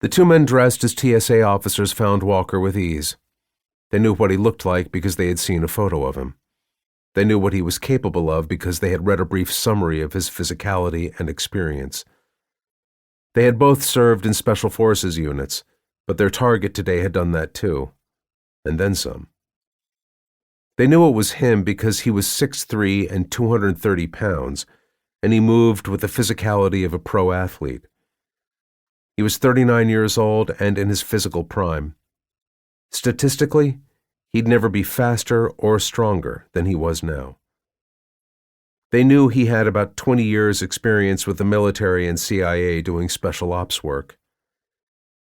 The two men dressed as TSA officers found Walker with ease. They knew what he looked like because they had seen a photo of him. They knew what he was capable of because they had read a brief summary of his physicality and experience. They had both served in Special Forces units, but their target today had done that too, and then some. They knew it was him because he was 6'3" and 230 pounds, and he moved with the physicality of a pro athlete. He was 39 years old and in his physical prime. Statistically, he'd never be faster or stronger than he was now. They knew he had about 20 years' experience with the military and CIA doing special ops work.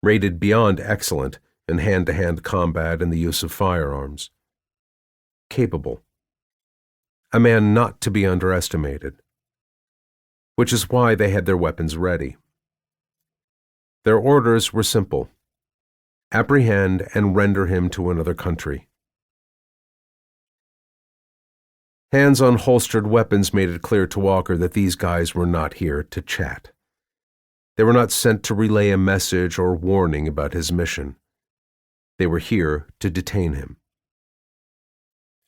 Rated beyond excellent in hand-to-hand combat and the use of firearms. Capable. A man not to be underestimated. Which is why they had their weapons ready. Their orders were simple. Apprehend and render him to another country. Hands on holstered weapons made it clear to Walker that these guys were not here to chat. They were not sent to relay a message or warning about his mission. They were here to detain him.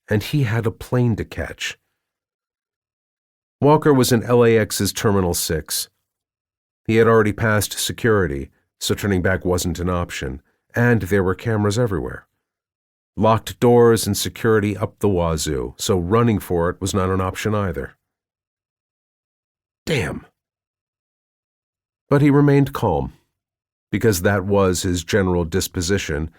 And he had a plane to catch. Walker was in LAX's Terminal 6. He had already passed security, so turning back wasn't an option, and there were cameras everywhere. Locked doors and security up the wazoo, so running for it was not an option either. Damn. But he remained calm, because that was his general disposition,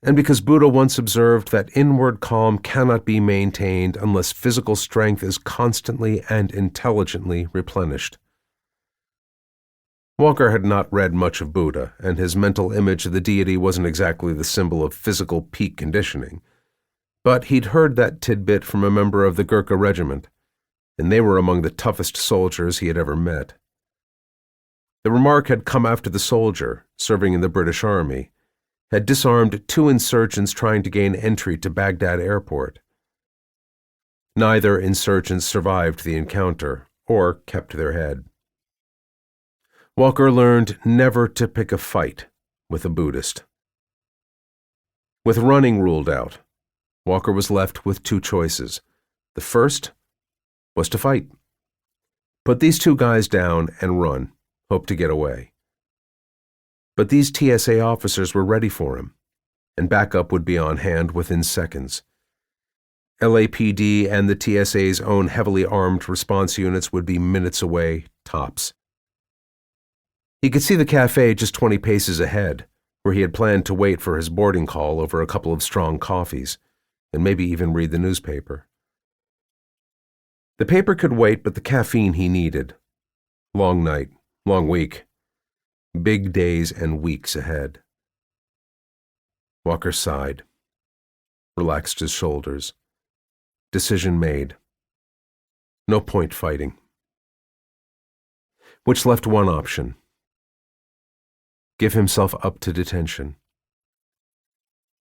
and because Buddha once observed that inward calm cannot be maintained unless physical strength is constantly and intelligently replenished. Walker had not read much of Buddha, and his mental image of the deity wasn't exactly the symbol of physical peak conditioning. But he'd heard that tidbit from a member of the Gurkha regiment, and they were among the toughest soldiers he had ever met. The remark had come after the soldier, serving in the British Army, had disarmed 2 insurgents trying to gain entry to Baghdad airport. Neither insurgent survived the encounter, or kept their head. Walker learned never to pick a fight with a Buddhist. With running ruled out, Walker was left with 2 choices. The first was to fight. Put these 2 guys down and run, hope to get away. But these TSA officers were ready for him, and backup would be on hand within seconds. LAPD and the TSA's own heavily armed response units would be minutes away, tops. He could see the cafe just 20 paces ahead, where he had planned to wait for his boarding call over a couple of strong coffees, and maybe even read the newspaper. The paper could wait, but the caffeine he needed. Long night, long week. Big days and weeks ahead. Walker sighed, relaxed his shoulders. Decision made. No point fighting. Which left one option. Give himself up to detention.